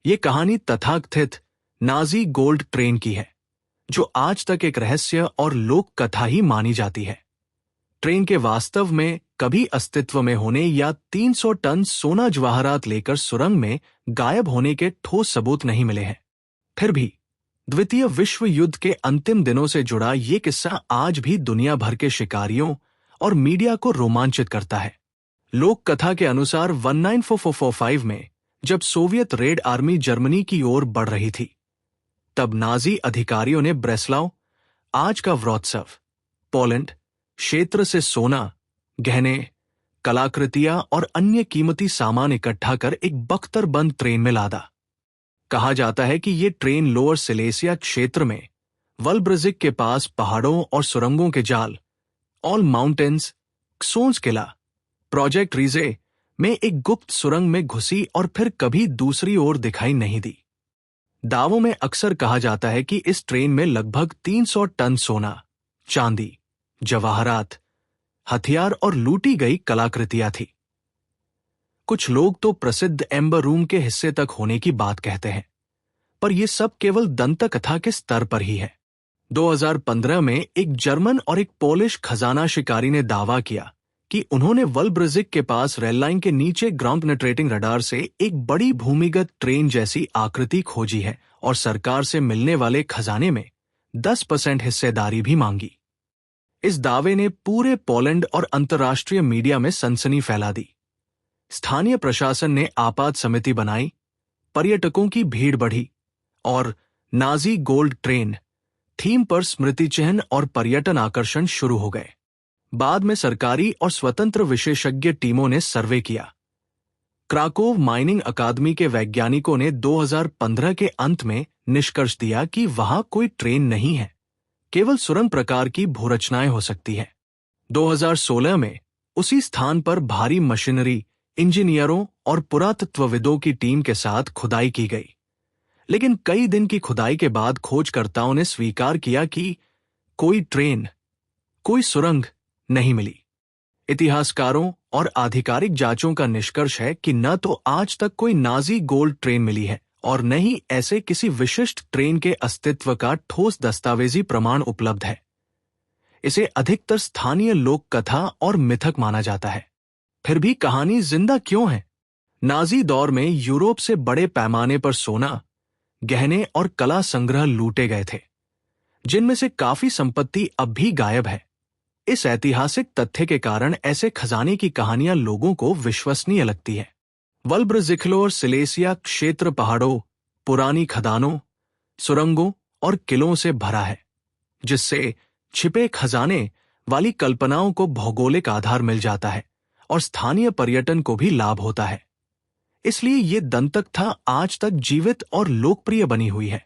ये कहानी तथाकथित नाजी गोल्ड ट्रेन की है, जो आज तक एक रहस्य और लोक कथा ही मानी जाती है। ट्रेन के वास्तव में कभी अस्तित्व में होने या 300 टन सोना जवाहरात लेकर सुरंग में गायब होने के ठोस सबूत नहीं मिले हैं। फिर भी द्वितीय विश्व युद्ध के अंतिम दिनों से जुड़ा ये किस्सा आज भी दुनिया भर के शिकारियों और मीडिया को रोमांचित करता है। लोक कथा के अनुसार 1944-45 में जब सोवियत रेड आर्मी जर्मनी की ओर बढ़ रही थी, तब नाजी अधिकारियों ने ब्रेस्लाव, आज का व्रोत्सव, पोलैंड क्षेत्र से सोना, गहने, कलाकृतियां और अन्य कीमती सामान इकट्ठा कर एक बख्तरबंद ट्रेन में लादा। कहा जाता है कि ये ट्रेन लोअर सिलेसिया क्षेत्र में वल्ब्रजिक के पास पहाड़ों और सुरंगों के जाल, ऑल माउंटेन्स, क्सोन्स किला, प्रोजेक्ट रीजे में एक गुप्त सुरंग में घुसी और फिर कभी दूसरी ओर दिखाई नहीं दी। दावों में अक्सर कहा जाता है कि इस ट्रेन में लगभग 300 टन सोना, चांदी, जवाहरात, हथियार और लूटी गई कलाकृतियां थी। कुछ लोग तो प्रसिद्ध एम्बर रूम के हिस्से तक होने की बात कहते हैं, पर यह सब केवल दंतकथा के स्तर पर ही है। 2015 में एक जर्मन और एक पोलिश खजाना शिकारी ने दावा किया कि उन्होंने वल्ब्रजिक के पास रेल लाइन के नीचे ग्राउंड पेनिट्रेटिंग रडार से एक बड़ी भूमिगत ट्रेन जैसी आकृति खोजी है और सरकार से मिलने वाले खजाने में 10% हिस्सेदारी भी मांगी। इस दावे ने पूरे पोलैंड और अंतर्राष्ट्रीय मीडिया में सनसनी फैला दी। स्थानीय प्रशासन ने आपात समिति बनाई, पर्यटकों की भीड़ बढ़ी और नाजी गोल्ड ट्रेन थीम पर स्मृति चिन्ह और पर्यटन आकर्षण शुरू हो गए। बाद में सरकारी और स्वतंत्र विशेषज्ञ टीमों ने सर्वे किया। क्राकोव माइनिंग अकादमी के वैज्ञानिकों ने 2015 के अंत में निष्कर्ष दिया कि वहां कोई ट्रेन नहीं है, केवल सुरंग प्रकार की भूरचनाएं हो सकती है। 2016 में उसी स्थान पर भारी मशीनरी, इंजीनियरों और पुरातत्वविदों की टीम के साथ खुदाई की गई, लेकिन कई दिन की खुदाई के बाद खोजकर्ताओं ने स्वीकार किया कि कोई ट्रेन, कोई सुरंग नहीं मिली। इतिहासकारों और आधिकारिक जांचों का निष्कर्ष है कि न तो आज तक कोई नाजी गोल्ड ट्रेन मिली है और न ही ऐसे किसी विशिष्ट ट्रेन के अस्तित्व का ठोस दस्तावेजी प्रमाण उपलब्ध है। इसे अधिकतर स्थानीय लोक कथा और मिथक माना जाता है। फिर भी कहानी जिंदा क्यों है? नाजी दौर में यूरोप से बड़े पैमाने पर सोना, गहने और कला संग्रह लूटे गए थे, जिनमें से काफी संपत्ति अब भी गायब है। इस ऐतिहासिक तथ्य के कारण ऐसे खजाने की कहानियां लोगों को विश्वसनीय लगती है। वल्ब्रजिक और सिलेसिया क्षेत्र पहाड़ों, पुरानी खदानों, सुरंगों और किलों से भरा है, जिससे छिपे खजाने वाली कल्पनाओं को भौगोलिक आधार मिल जाता है और स्थानीय पर्यटन को भी लाभ होता है। इसलिए ये दंतकथा आज तक जीवित और लोकप्रिय बनी हुई है।